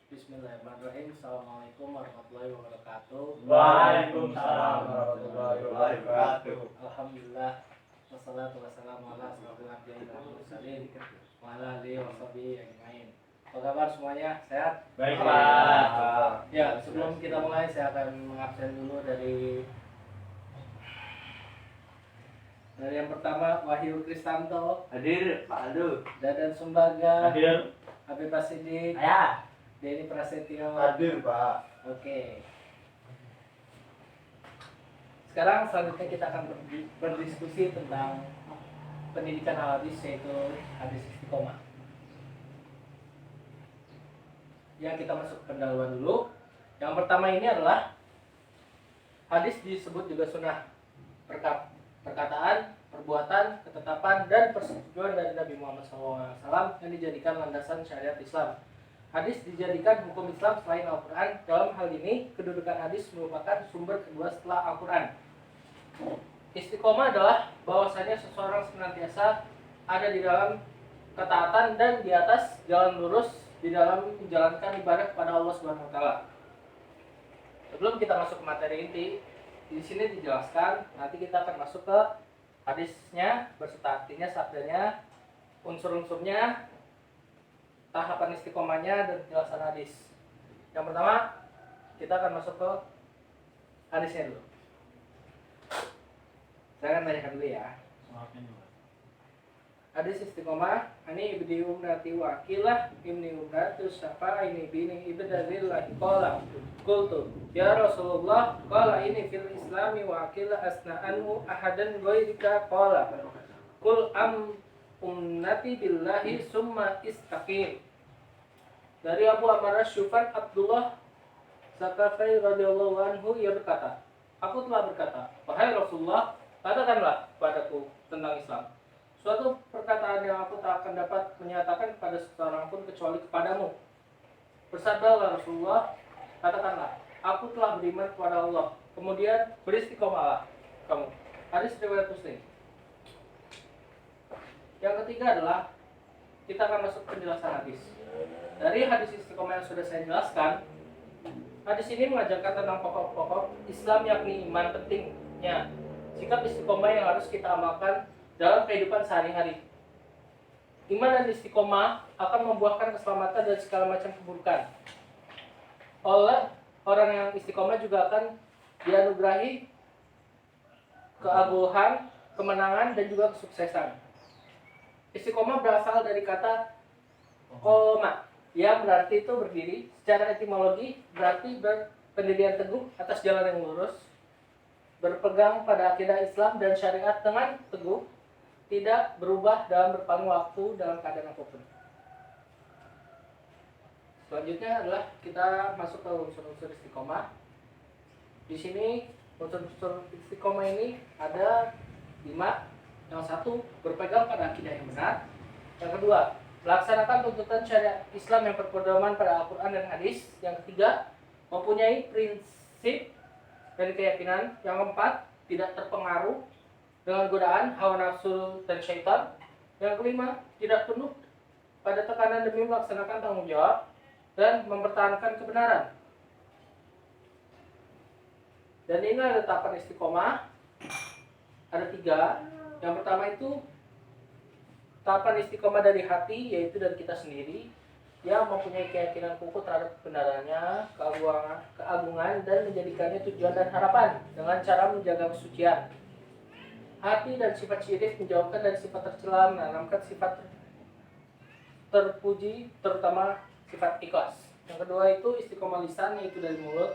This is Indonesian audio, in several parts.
Bismillahirrahmanirrahim. Assalamualaikum warahmatullahi wabarakatuh. Waalaikumsalam warahmatullahi wabarakatuh. Alhamdulillah. Wassalatu wassalamu ala asyrofil anbiya'i wal mursalin wa ala alihi washabihi ajmain. Apa kabar semuanya? Sehat? Baik, Pak. Ya, sebelum kita mulai saya akan mengabsen dulu dari yang pertama Wahyu Kristanto, Hadir, Pak Aldo. Dadan Sumbaga, Hadir. Habib Basidik, Saya. Denny Prasetyo. Hadir, Pak. Oke. Sekarang selanjutnya kita akan berdiskusi tentang pendidikan hadis, yaitu hadis istiqomah. Ya, kita masuk ke pendahuluan dulu. Yang pertama ini adalah hadis disebut juga sunnah, perkataan, perbuatan, ketetapan, dan persetujuan dari Nabi Muhammad SAW yang dijadikan landasan syariat Islam. Hadis dijadikan hukum Islam selain Al-Quran. Dalam hal ini, kedudukan hadis merupakan sumber kedua setelah Al-Quran. Istiqomah adalah bahwasanya seseorang senantiasa ada di dalam ketaatan dan di atas jalan lurus di dalam menjalankan ibadah kepada Allah Subhanahu wa taala. Sebelum kita masuk ke materi inti, di sini dijelaskan, nanti kita akan masuk ke hadisnya berserta artinya, sabdanya, unsur-unsurnya, tahapan istiqomahnya, dan penjelasan hadis. Yang pertama, kita akan masuk ke hadisnya dulu. Saya akan tanyakan dulu ya. Hadis istiqomah, ani ibni umrati wa akilah ibni umratu syafa ini bini ibdalillahi qala qultu ya Rasulullah qala ini fil islami wa akilah asna'anhu ahadan ghairika qala qul ummati billahi summa istaqim. Dari Abu Ammar Syufan Abdullah Zakafai radhiyallahu anhu, ia berkata, aku telah berkata, wahai Rasulullah, katakanlah padaku tentang Islam. Suatu perkataan yang aku tak akan dapat menyatakan kepada seseorang pun kecuali kepadamu. Bersabdalah Rasulullah, katakanlah, aku telah beriman kepada Allah. Kemudian beristiqomahlah kamu. Hadis riwayat Muslim. Yang ketiga adalah kita akan masuk penjelasan hadis. Dari hadis istiqomah yang sudah saya jelaskan, hadis ini mengajarkan tentang pokok-pokok Islam, yakni iman pentingnya, sikap istiqomah yang harus kita amalkan dalam kehidupan sehari-hari. Iman dan istiqomah akan membuahkan keselamatan dari segala macam keburukan. Oleh orang yang istiqomah juga akan dianugerahi keagungan, kemenangan, dan juga kesuksesan. Istiqomah berasal dari kata qoma, yang berarti itu berdiri. Secara etimologi berarti berpendirian teguh atas jalan yang lurus, berpegang pada akidah Islam dan syariat dengan teguh, tidak berubah dalam berpaling waktu dalam keadaan apapun. Selanjutnya adalah kita masuk ke unsur-unsur istiqomah. Di sini unsur-unsur istiqomah ini ada 5. Yang satu, berpegang pada akidah yang benar. Yang kedua, melaksanakan tuntutan syariat Islam yang berpedoman pada Al-Quran dan hadis. Yang ketiga, mempunyai prinsip dan keyakinan. Yang keempat, tidak terpengaruh dengan godaan hawa nafsu dan syaitan. Yang kelima, tidak tunduk pada tekanan demi melaksanakan tanggung jawab dan mempertahankan kebenaran. Dan ini ada tahapan istiqomah. Ada 3. Yang pertama itu tahapan istiqomah dari hati, yaitu dari kita sendiri yang mempunyai keyakinan kukuh terhadap kebenarannya, keagungan, dan menjadikannya tujuan dan harapan dengan cara menjaga kesucian hati dan sifat syirik, menjauhkan dari sifat tercela, menanamkan sifat terpuji, terutama sifat ikhlas. Yang kedua itu istiqomah lisan, yaitu dari mulut,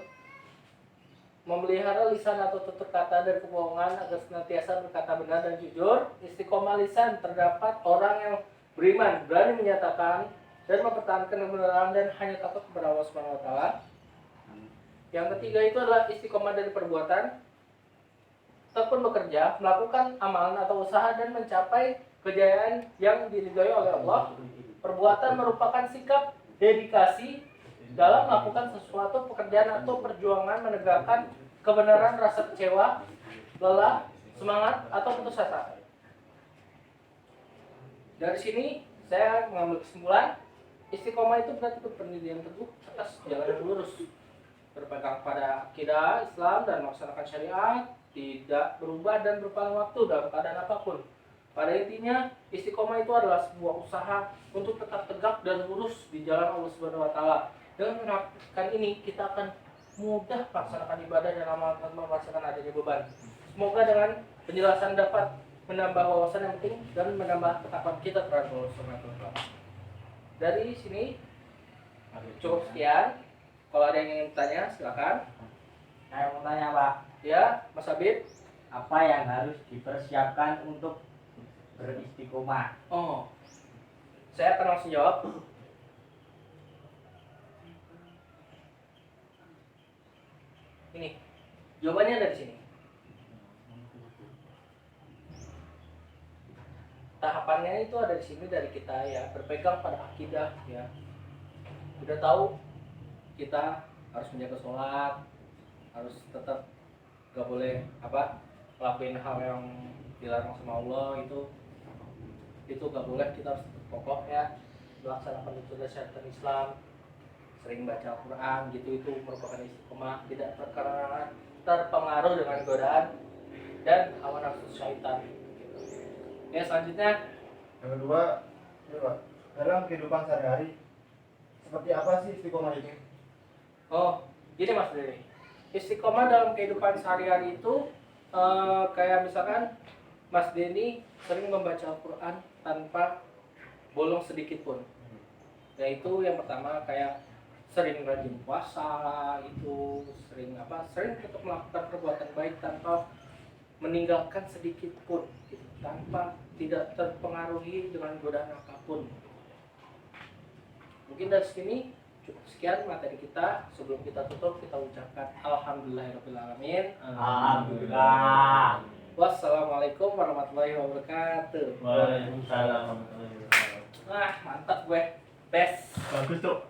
memelihara lisan atau tutur kata dari kebohongan agar senantiasa berkata benar dan jujur. Istiqomah lisan terdapat orang yang beriman, berani menyatakan dan mempertahankan kebenaran dan hanya takut kepada Allah Subhanahu wa taala. Yang ketiga itu adalah istiqomah dari perbuatan, tekun bekerja, melakukan amalan atau usaha dan mencapai kejayaan yang diridhoi oleh Allah. Perbuatan merupakan sikap dedikasi dalam melakukan sesuatu pekerjaan atau perjuangan menegakkan kebenaran, rasa kecewa, lelah, semangat, atau putus asa. Dari sini saya mengambil kesimpulan Istiqomah itu berarti berdiri teguh atas jalan yang lurus, berpegang pada akidah Islam dan melaksanakan syariat, tidak berubah dan berpaling waktu dalam keadaan apapun. Pada intinya, istiqomah itu adalah sebuah usaha untuk tetap tegak dan lurus di jalan Allah Subhanahu wa taala. Dengan menerapkan ini, kita akan mudah melaksanakan ibadah dan amal tanpa merasakan adanya beban. Semoga dengan penjelasan dapat menambah wawasan yang penting dan menambah ketakwaan kita terhadap Allah Subhanahu wa taala. Dari sini cukup sekian. Kalau ada yang ingin bertanya, silakan. Saya mau tanya Pak, Ya, Mas Habib. apa yang harus dipersiapkan untuk beristiqomah? Oh, saya akan langsung jawab. Ini, jawabannya ada di sini. Tahapannya itu ada di sini dari kita ya, berpegang pada akidah ya. Udah tahu kita harus menjaga sholat, harus tetap gak boleh ngelakuin hal yang dilarang sama Allah itu gak boleh. Kita harus tetap kokoh ya, melaksanakan itu syariat Islam, sering baca Al-Quran gitu, itu merupakan istiqomah, tidak terpengaruh dengan godaan dan hawa nafsu syaitan gitu. Ya, selanjutnya Yang kedua, ini Pak, dalam kehidupan sehari-hari seperti apa sih istiqomah itu? Gini Mas Deni, istiqomah dalam kehidupan sehari-hari itu kayak misalkan Mas Deni sering membaca Al-Quran tanpa bolong sedikit pun. Yaitu yang pertama kayak sering rajin puasa, itu sering tetap melakukan perbuatan baik tanpa meninggalkan sedikit pun gitu, tanpa tidak terpengaruhi dengan godaan apapun. Mungkin dari sini cukup sekian materi kita. Sebelum kita tutup, kita ucapkan alhamdulillahirabbil alamin. Alhamdulillah. Wassalamualaikum warahmatullahi wabarakatuh. Waalaikumsalam warahmatullahi wabarakatuh. Mantap gue. Best. Bagus tuh.